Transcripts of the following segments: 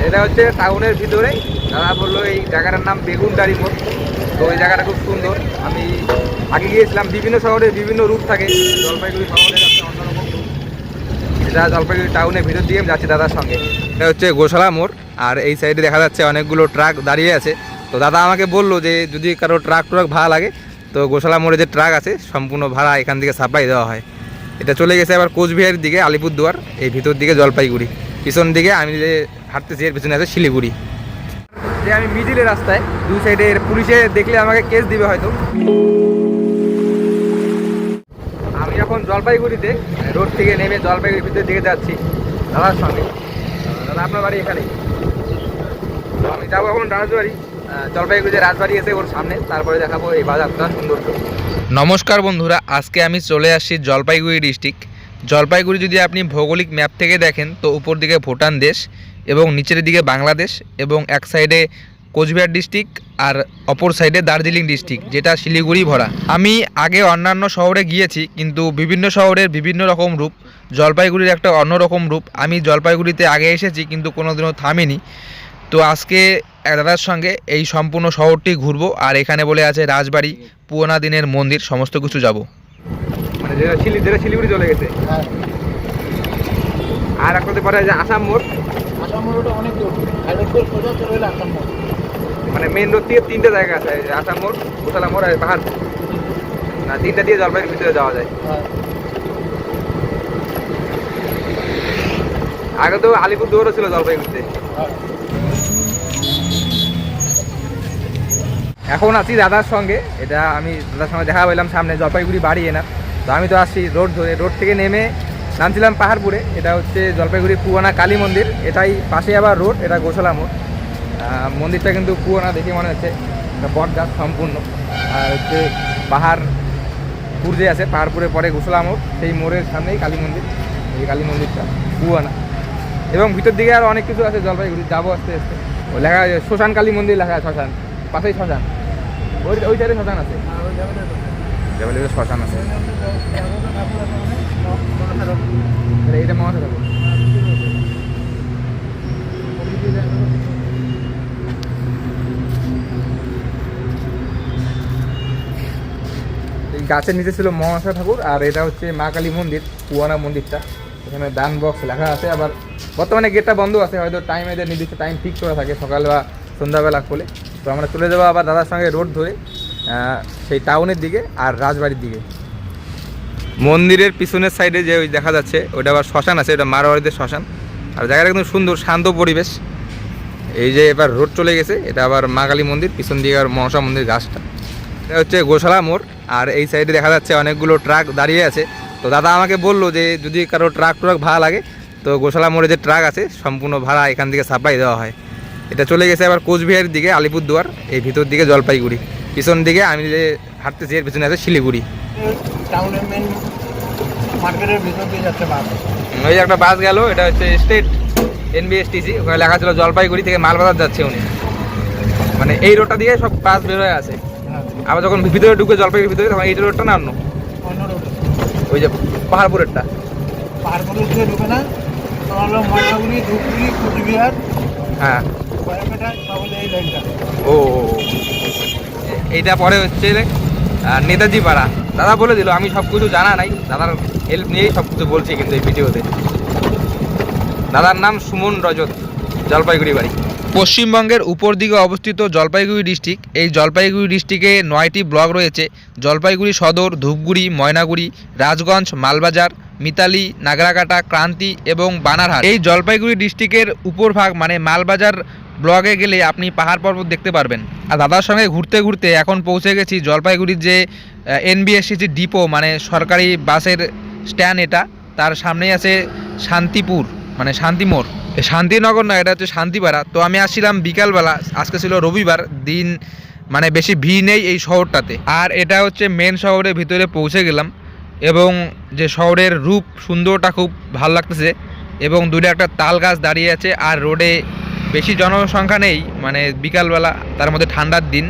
এটা হচ্ছে টাউনের ভিতরে। দাদা বললো এই জায়গাটার নাম বেগুনটারি মোড়। তো এই জায়গাটা খুব সুন্দর। আমি আগে গিয়েছিলাম, বিভিন্ন শহরে বিভিন্ন রুট থাকে, জলপাইগুড়ি শহরের একটা অন্যরকম রুট। এটা জলপাইগুড়ি টাউনের ভিতর দিয়ে আমি যাচ্ছি দাদার সঙ্গে। এটা হচ্ছে গোশালা মোড়, আর এই সাইডে দেখা যাচ্ছে অনেকগুলো ট্রাক দাঁড়িয়ে আছে। তো দাদা আমাকে বললো যে যদি কারো ট্রাক ভাড়া লাগে তো গোশালা মোড়ে যে ট্রাক আছে সম্পূর্ণ ভাড়া এখান থেকে সাপ্লাই দেওয়া হয়। এটা চলে গেছে আবার কোচবিহারের দিকে, আলিপুরদুয়ার, এই ভিতর দিকে জলপাইগুড়ি, পিছন দিকে আমি যে হাঁটতেছি এর পিছনে আছে শিলিগুড়ি। যে আমি মিডিলে রাস্তায়, দুই সাইডে পুলিশে দেখলে আমাকে কেস দিবে হয়তো। আমি এখন জলপাইগুড়িতে রোড থেকে নেমে জলপাইগুড়ির ভিতরের দিকে যাচ্ছি দাদার সঙ্গে। দাদা আপনার বাড়ি এখানেই। তো আমি যাবো এখন রাজবাড়ি, জলপাইগুড়িতে রাজবাড়ি এসে ওর সামনে, তারপরে দেখাবো এই বাজারটা সৌন্দর্য। নমস্কার বন্ধুরা, আজকে আমি চলে আসছি জলপাইগুড়ি ডিস্ট্রিক্ট। জলপাইগুড়ি যদি আপনি ভৌগোলিক ম্যাপ থেকে দেখেন তো উপর দিকে ভুটান দেশ এবং নিচের দিকে বাংলাদেশ, এবং এক সাইডে কোচবিহার ডিস্ট্রিক্ট আর অপর সাইডে দার্জিলিং ডিস্ট্রিক্ট, যেটা শিলিগুড়ি ভরা। আমি আগে অন্যান্য শহরে গিয়েছি, কিন্তু বিভিন্ন শহরের বিভিন্ন রকম রূপ, জলপাইগুড়ির একটা অন্যরকম রূপ। আমি জলপাইগুড়িতে আগে এসেছি কিন্তু কোনোদিনও থামিনি। তো আজকে দাদার সঙ্গে এই সম্পূর্ণ শহরটি ঘুরবো, আর এখানে বলে আছে রাজবাড়ি, পুরোনো দিনের মন্দির, সমস্ত কিছু যাব। মানে যেটা শিলিগুড়ি চলে গেছে। আর একটা পরে যে আসাম মোড়। আসাম মোড়টা অনেক দূর, সোজা চলে গেলে আসাম মোড়। মানে মেন রোড থেকে তিনটে জায়গা আছে, আসাম মোড়, গোশালা মোড় আর পাহাড়। না, তিনটা দিয়ে জলপাইগুড়ির ভিতরে যাওয়া যায়। আগে তো আলিপুরদুয়ারও ছিল জলপাইগুড়িতে। এখন আছি দাদার সঙ্গে, এটা আমি দাদার সঙ্গে দেখা পেলাম সামনে জলপাইগুড়ি বাড়ি এনার। তো আমি তো আসছি রোড ধরে, রোড থেকে নেমে নামছিলাম পাহাড়পুরে। এটা হচ্ছে জলপাইগুড়ি পুরানা কালী মন্দির, এটাই পাশে আবার রোড, এটা গোশালা মোড়। মন্দিরটা কিন্তু পুরানা দেখে মনে হচ্ছে, বট গাছ সম্পূর্ণ। আর হচ্ছে পাহাড়পুর যে আছে, পাহাড়পুরে পরে গোশালা মোড়, সেই মোড়ের সামনেই কালী মন্দির। এই কালী মন্দিরটা পুরানা, এবং ভিতর দিকে আরও অনেক কিছু আছে জলপাইগুড়ি, যাবো আস্তে আস্তে। ও লেখা আছে শ্মশান কালী মন্দির, লেখা আছে শ্মশান, পাশেই শ্মশান, ওই সাইডে শ্মশান আছে, শ্মশান আছে। এইটা মনে থাকবো। গাছের নিচে ছিল মহাশা ঠাকুর, আর এটা হচ্ছে মা কালী মন্দির, পুরানা মন্দিরটা। এখানে দান বক্স লেখা আছে। আবার বর্তমানে গেটটা বন্ধ আছে, হয়তো টাইম এদের নির্দিষ্ট টাইম ফিক্স করা থাকে, সকাল বা সন্ধ্যাবেলা খোলে। তো আমরা চলে যাবো আবার দাদার সঙ্গে রোড ধরে সেই টাউনের দিকে আর রাজবাড়ির দিকে। মন্দিরের পিছনের সাইডে যে ওই দেখা যাচ্ছে ওটা আবার শ্মশান আছে, ওটা মারোয়ারিদের শ্মশান। আর জায়গাটা একদম সুন্দর, শান্ত পরিবেশ। এই যে এবার রোড চলে গেছে, এটা আবার মা কালী মন্দির, পিছন দিকে আর মনসা মন্দির গাছটা। এটা হচ্ছে গোশালা মোড়, আর এই সাইডে দেখা যাচ্ছে অনেকগুলো ট্রাক দাঁড়িয়ে আছে। তো দাদা আমাকে বললো যে যদি কারো ট্রাক ভাড়া লাগে তো গোশালা মোড়ে যে ট্রাক আছে সম্পূর্ণ ভাড়া এখান থেকে সাপ্লাই দেওয়া হয়। এটা চলে গেছে আবার কোচবিহারের দিকে, আলিপুরদুয়ার, এই ভিতর দিকে জলপাইগুড়ি, পিছন দিকে আমি যে হাঁটতেছি এর পিছনে আছে শিলিগুড়ি। টাউনের মেন মার্কেটের ভিতর দিয়ে যাচ্ছে বাস। ওই একটা বাস গেল, এটা হচ্ছে স্টেট NBSTC, ওখানে লেখা ছিল জলপাইগুড়ি থেকে মালবাজার যাচ্ছে উনি। মানে এই রোডটা দিয়ে সব বাস বের হয়ে আছে। আবার যখন ভিতরে ঢুকে জলপাইগুড়ির ভিতরে, তখন এই রোডটা না অন্য রোডে, ওই যে পাহাড়পুরেরটা। পাহাড়পুরের দিকে ঢুকে না, তোমার হলো ময়নাগুড়ি, ধূপগুড়ি, কোচবিহার, হ্যাঁ, বয়ারপেটা, সবগুলো এই লাইনটা। ও এইটা পরে হচ্ছে নেতাজি পাড়া। দাদা বলে দিল, আমি সব কিছু জানা নাই, দাদার হেল্প নিয়েই সব কিছু বলছি কিন্তু এই ভিডিওতে। দাদার নাম সুমন রজত, জলপাইগুড়ি বাড়ি। পশ্চিমবঙ্গের উপর দিকে অবস্থিত জলপাইগুড়ি ডিস্ট্রিক্ট। এই জলপাইগুড়ি ডিস্ট্রিক্টে 9টি ব্লক রয়েছে: জলপাইগুড়ি সদর, ধূপগুড়ি, ময়নাগুড়ি, রাজগঞ্জ, মালবাজার, মিতালি, নাগরাকাটা, ক্রান্তি এবং বানারহাট। এই জলপাইগুড়ি ডিস্ট্রিক্টের উপরভাগ মানে মালবাজার ব্লকে গেলে আপনি পাহাড় পর্বত দেখতে পারবেন। আর দাদার সঙ্গে ঘুরতে ঘুরতে এখন পৌঁছে গেছি জলপাইগুড়ির যে NBSTC ডিপো, মানে সরকারি বাসের স্ট্যান্ড, এটা তার সামনেই আছে শান্তিপুর, মানে শান্তিমোড়। শান্তিনগর না, এটা হচ্ছে শান্তিপাড়া। তো আমি আসছিলাম বিকালবেলা, আজকে ছিল রবিবার দিন, মানে বেশি ভিড় নেই এই শহরটাতে। আর এটা হচ্ছে মেন শহরের ভিতরে পৌঁছে গেলাম, এবং যে শহরের রূপ সুন্দরটা খুব ভালো লাগতেছে। এবং দূরে একটা তাল গাছ দাঁড়িয়ে আছে, আর রোডে বেশি জনসংখ্যা নেই, মানে বিকালবেলা, তার মধ্যে ঠান্ডার দিন,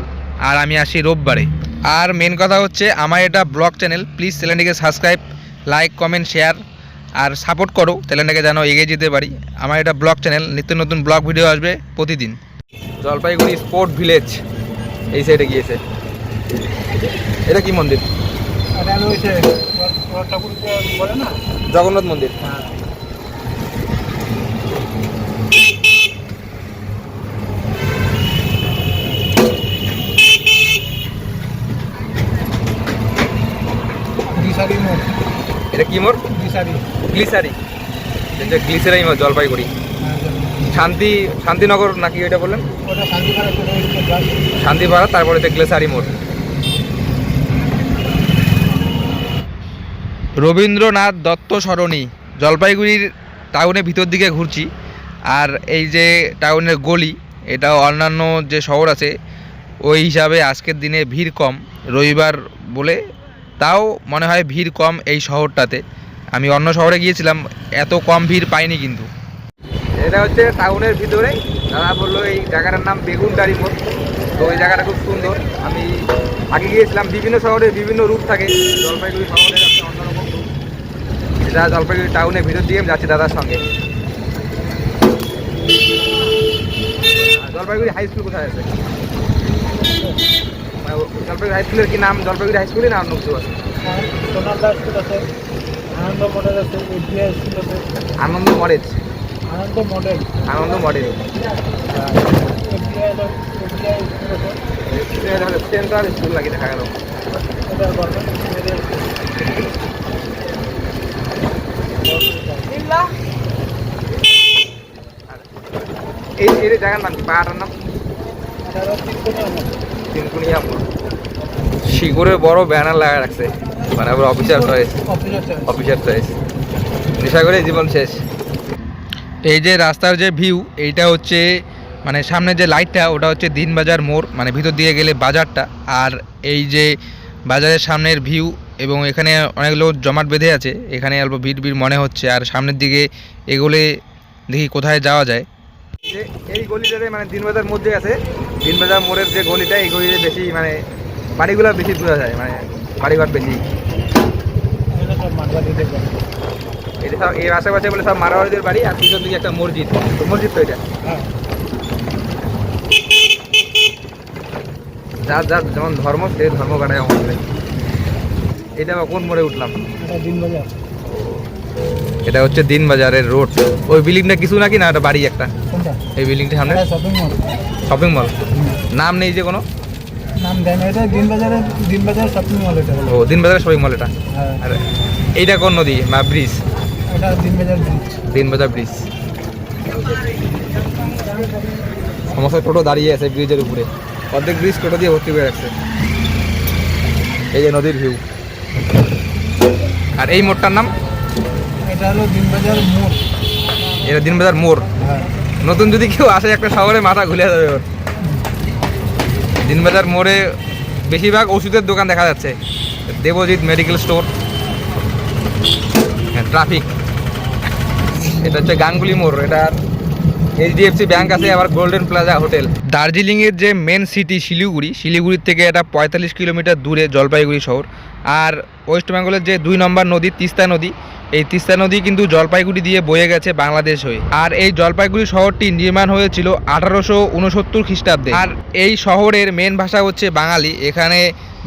আর আমি আসি রোববারে। আর মেন কথা হচ্ছে আমার এটা ব্লগ চ্যানেল, প্লিজ চ্যানেলটিকে সাবস্ক্রাইব, লাইক, কমেন্ট, শেয়ার। আর সাপোর্ট করো চ্যানেলটাকে যেন এগিয়ে যেতে পারি। আমার এটা ব্লগ চ্যানেল, নিত্য নতুন ব্লগ ভিডিও আসবে প্রতিদিন। জলপাইগুড়ি স্পোর্ট ভিলেজ এই সাইডে গিয়েছে। এটা কি মন্দির? এটা রয়েছে ঠাকুরকে বলে না, জগন্নাথ মন্দির। হ্যাঁ। গ্লিসারি মোড়। এটা কি মোড়? গ্লিসারি। গ্লিসারি, এটা গ্লিসারি মোড় জলপাইগুড়ি। শান্তিনগর নাকি এটা বললেন? ওটা শান্তিপাড়া চলে গেছে। শান্তিপাড়া, তারপরে এটা গ্লিসারি মোড়। রবীন্দ্রনাথ দত্ত সরণি, জলপাইগুড়ির টাউনের ভিতর দিকে ঘুরছি। আর এই যে টাউনের গলি, এটা অন্যান্য যে শহর আছে ওই হিসাবে আজকের দিনে ভিড় কম, রবিবার বলে তাও মনে হয় ভিড় কম এই শহরটাতে। আমি অন্য শহরে গিয়েছিলাম, এত কম ভিড় পাইনি কিন্তু। এটা হচ্ছে টাউনের ভিতরে। দাদা বললো এই জায়গাটার নাম বেগুনটারি মোড়। তো ওই জায়গাটা খুব সুন্দর। আমি আগে গিয়েছিলাম, বিভিন্ন শহরে বিভিন্ন রুট থাকে, জলপাইগুড়ি শহরের একটা অন্যরকম রুট। এটা জলপাইগুড়ি টাউনের ভিতর দিয়ে আমি যাচ্ছি দাদার সঙ্গে। জলপাইগুড়ি হাই স্কুল কোথায় আছে? জলপাইগুড়ি হাই স্কুলের কি নাম জলপাইগুড়ি হাই স্কুলই না অন্য কিছু আছে? সোনালদা স্কুল আছে, আনন্দ মডেল আছে, এসবিআই স্কুল আছে। আনন্দ মডেল। আনন্দ মডেল। আনন্দ মডেল। এসবিআই স্কুল আছে। সেন্ট্রাল স্কুল লাগে দেখা গেল। এটা গভর্নমেন্ট এরিয়া। এই এই জায়গার নাম কি? পাহাড়ের নাম এটা তিনকুনিয়া মোড়। শিগরে বড় ব্যানার লাগা রাখছে, মানে আবার অফিসার চয়েস। Officer choice. নেশা করে জীবন শেষ। এই যে রাস্তার যে ভিউ, এইটা হচ্ছে মানে সামনে যে লাইটটা ওটা হচ্ছে দিনবাজার মোড়, মানে ভিতর দিয়ে গেলে বাজারটা। আর এই যে বাজারের সামনের ভিউ, এবং এখানে অনেক লোক জমাট বেঁধে আছে, এখানে অল্প ভিড় ভিড় মনে হচ্ছে। আর সামনের দিকে এগোলে দেখি কোথায় যাওয়া যায়। এই গলিটাতে মানে দিনবাজার মধ্যে আছে, দিনবাজার মোড়ের যে গলিটা, এই গলিতে বেশি মানে বাড়িগুলো বেশি বোঝা যায়, মানে বাড়িঘর বেশি। এটা সব এর আশেপাশে বলে সব মারোয়ারিদের বাড়ি। আর পিছন দিকে একটা মসজিদ, তো মসজিদ তো এটা। যার যার যেমন ধর্ম, সেই ধর্ম কাটায় আমাদের। এটা কোন মোড়ে উঠলাম? দিনবাজার। এটা হচ্ছে দিনবাজারের রোড। ওই বিল্ডিংটা কিছু নাকি না, এটা বাড়ি একটা। কোনটা? এই বিল্ডিংটা সামনে শপিং মল। Shopping mall. নাম নেই যে কোনো? নাম দেয় না, এটা দিনবাজার শপিং মল। এটা ও দিনবাজার শপিং মল এটা। হ্যাঁ। আর এইটা কোন নদী বা ব্রিজ? এটা দিনবাজার ব্রিজ। দিনবাজার ব্রিজ। সমস্ত টোটো দাঁড়িয়ে আছে ব্রিজের উপরে, অর্ধেক ব্রিজ টোটো দিয়ে ভর্তি করে রাখছে। এই যে নদীর ভিউ। আর এই মোড়টার নাম? এটা হলো দিনবাজার মোড়। এটা দিনবাজার মোড়। হ্যাঁ। নতুন যদি কেউ আসে একটা শহরে মাথা ঘুরে যাবে ওর। দিনবাজার মোড়ে বেশিরভাগ ওষুধের দোকান দেখা যাচ্ছে, দেবজিৎ মেডিকেল স্টোর, ট্রাফিক। এটা হচ্ছে গাঙ্গুলি মোড়। এটা এইচডিএফসি ব্যাংক আছে, আবার গোল্ডেন প্লাজা হোটেল। দার্জিলিংয়ের যে মেন সিটি শিলিগুড়ি, শিলিগুড়ির থেকে এটা 45 কিলোমিটার দূরে জলপাইগুড়ি শহর। আর ওয়েস্ট বেঙ্গলের যে 2 নম্বর নদী তিস্তা নদী, এই তিস্তা নদী কিন্তু জলপাইগুড়ি দিয়ে বয়ে গেছে বাংলাদেশ হয়ে। আর এই জলপাইগুড়ি শহরটি নির্মাণ হয়েছিল 1869 খ্রিস্টাব্দে। আর এই শহরের মেন ভাষা হচ্ছে বাঙালি। এখানে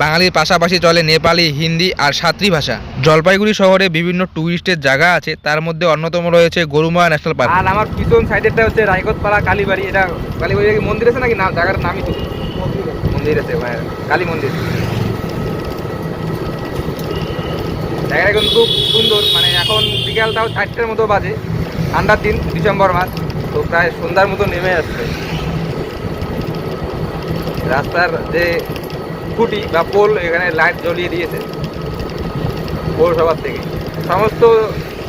বাঙালির পাশাপাশি চলে নেপালি, হিন্দি আর সাঁত্রি ভাষা। জলপাইগুড়ি শহরে বিভিন্ন টুরিস্টের জায়গা আছে, তার মধ্যে অন্যতম রয়েছে গরুমারা ন্যাশনাল পার্ক। আর আমার পিছন সাইডেরটা হচ্ছে রায়কোটপাড়া কালীবাড়ি। এটা কালীবাড়ি মন্দির আছে নাকি? নাম জায়গার নামই তো মন্দির আছে, কালী মন্দির। জায়গাটা কিন্তু খুব সুন্দর। মানে এখন বিকাল তাও 4টার মতো বাজে, ঠান্ডার দিন, ডিসেম্বর মাস, তো প্রায় সন্ধ্যার মতো নেমে আসছে। রাস্তার যে খুঁটি বা পোল, এখানে লাইট জ্বলিয়ে দিয়েছে পৌরসভার থেকে। সমস্ত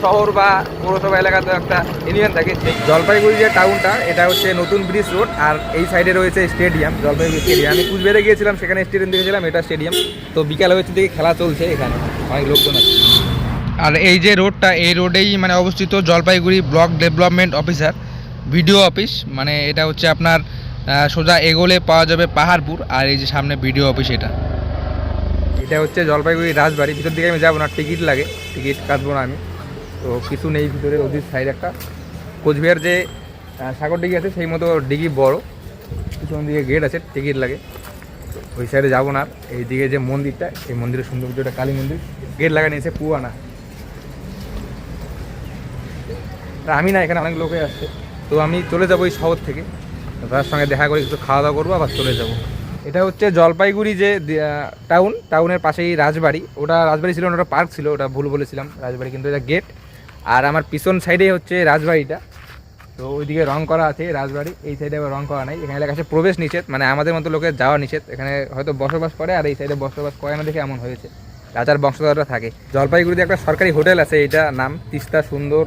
শহর বা পৌরসভা এলাকাতে একটা ইউনিয়ন থাকে। জলপাইগুড়ি যে টাউনটা, এটা হচ্ছে নতুন ব্রিজ রোড। আর এই সাইডে রয়েছে স্টেডিয়াম, জলপাইগুড়ি স্টেডিয়াম। আমি কুচবিহারে গিয়েছিলাম, সেখানে স্টেডিয়াম দেখেছিলাম, এটা স্টেডিয়াম। তো বিকাল হয়েছে দিকে খেলা চলছে, এখানে অনেক লোকজন আছে। আর এই যে রোডটা, এই রোডেই মানে অবস্থিত Jalpaiguri block development officer video office. মানে এটা হচ্ছে আপনার সোজা এগোলে পাওয়া যাবে পাহাড়পুর। আর এই যে সামনে ভিডিও অফিস, এটা হচ্ছে জলপাইগুড়ি রাজবাড়ি। ভিতর দিকে আমি যাবো না, টিকিট লাগে, টিকিট কাটবো না আমি। তো কিছু নেই ভিতরে। ওদের সাইড একটা কোচবিহার যে সাগর ডিঘি আছে সেই মতো ডিঘি বড়, পিছন দিকে গেট আছে, টিকিট লাগে। তো ওই সাইডে যাবো না। এইদিকে যে মন্দিরটা, এই মন্দিরের সৌন্দর্যটা, কালী মন্দির, গেট লাগানো এসে পুয়ানা। আমি না, এখানে অনেক লোকে আসছে। তো আমি চলে যাবো এই শহর থেকে, তার সঙ্গে দেখা করে একটু খাওয়া দাওয়া করবো, আবার চলে যাব। এটা হচ্ছে জলপাইগুড়ি যে টাউনের পাশেই রাজবাড়ি। ওটা রাজবাড়ি ছিল না, ওটা পার্ক ছিল, ওটা ভুল বলেছিলাম, রাজবাড়ি কিন্তু এটা গেট। আর আমার পিছন সাইডেই হচ্ছে রাজবাড়িটা। তো ওইদিকে রং করা আছে রাজবাড়ি, এই সাইডে আবার রং করা নাই। এখানে লেখা আছে প্রবেশ নিষেধ, মানে আমাদের মতো লোকের যাওয়া নিষেধ। এখানে হয়তো বসবাস করে, আর এই সাইডে বসবাস করে না দেখে এমন হয়েছে। রাজার বংশধররা থাকে। জলপাইগুড়িতে একটা সরকারি হোটেল আছে, এটা নাম তিস্তা সুন্দর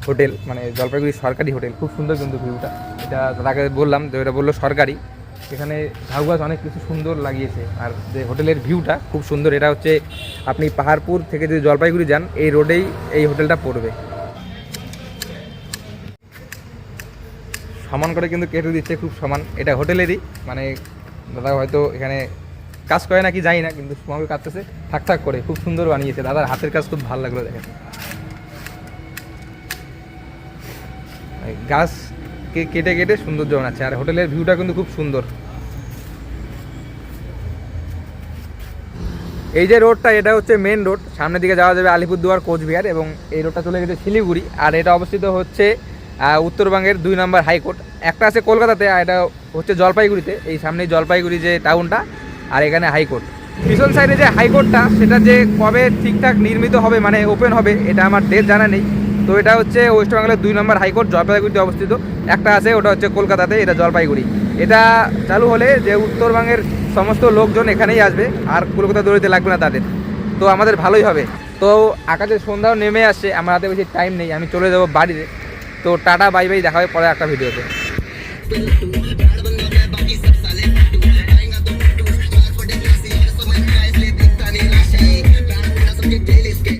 হোটেল, মানে জলপাইগুড়ি সরকারি হোটেল। খুব সুন্দর কিন্তু ভিউটা। এটা তাকে বললাম, তো এটা বললো সরকারি। এখানে ঝাউ গাছ অনেক কিছু সুন্দর লাগিয়েছে, আর যে হোটেলের ভিউটা খুব সুন্দর। এটা হচ্ছে আপনি পাহাড়পুর থেকে যদি জলপাইগুড়ি যান, এই রোডেই এই হোটেলটা পড়বে। সমান করে কিন্তু কেটে দিচ্ছে, খুব সমান। এটা হোটেলেরই, মানে দাদা হয়তো এখানে কাজ করে নাকি জানি না, কিন্তু সমান কাটতেছে থাক থাক করে। খুব সুন্দর বানিয়েছে, দাদার হাতের কাজ খুব ভালো লাগলো। দেখেন গাছকে কেটে কেটে সৌন্দর্য বানাচ্ছে, আর হোটেলের ভিউটা কিন্তু খুব সুন্দর। এই যে রোডটা, এটা হচ্ছে মেন রোড। সামনের দিকে যাওয়া যাবে আলিপুরদুয়ার, কোচবিহার, এবং এই রোডটা চলে গেছে শিলিগুড়ি। আর এটা অবস্থিত হচ্ছে উত্তরবঙ্গের 2 নম্বর হাইকোর্ট। একটা আছে কলকাতাতে, আর এটা হচ্ছে জলপাইগুড়িতে। এই সামনেই জলপাইগুড়ি যে টাউনটা, আর এখানে হাইকোর্ট। পিছন সাইডে যে হাইকোর্টটা, সেটা যে কবে ঠিকঠাক নির্মিত হবে, মানে ওপেন হবে, এটা আমার ডেট জানা নেই। তো এটা হচ্ছে ওয়েস্ট বেঙ্গলের 2 নম্বর হাইকোর্ট, জলপাইগুড়িতে অবস্থিত। একটা আছে, ওটা হচ্ছে কলকাতাতে, এটা জলপাইগুড়ি। এটা চালু হলে যে উত্তরবঙ্গের সমস্ত লোকজন এখানেই আসবে, আর কলকাতা দৌড়িতে লাগবে না তাদের। তো আমাদের ভালোই হবে। তো আকাশের সন্ধ্যাও নেমে আসছে, আমার হাতে বেশি টাইম নেই, আমি চলে যাবো বাড়িতে। তো টাটা, বাই বাই, দেখা হবে পরে একটা ভিডিওতে।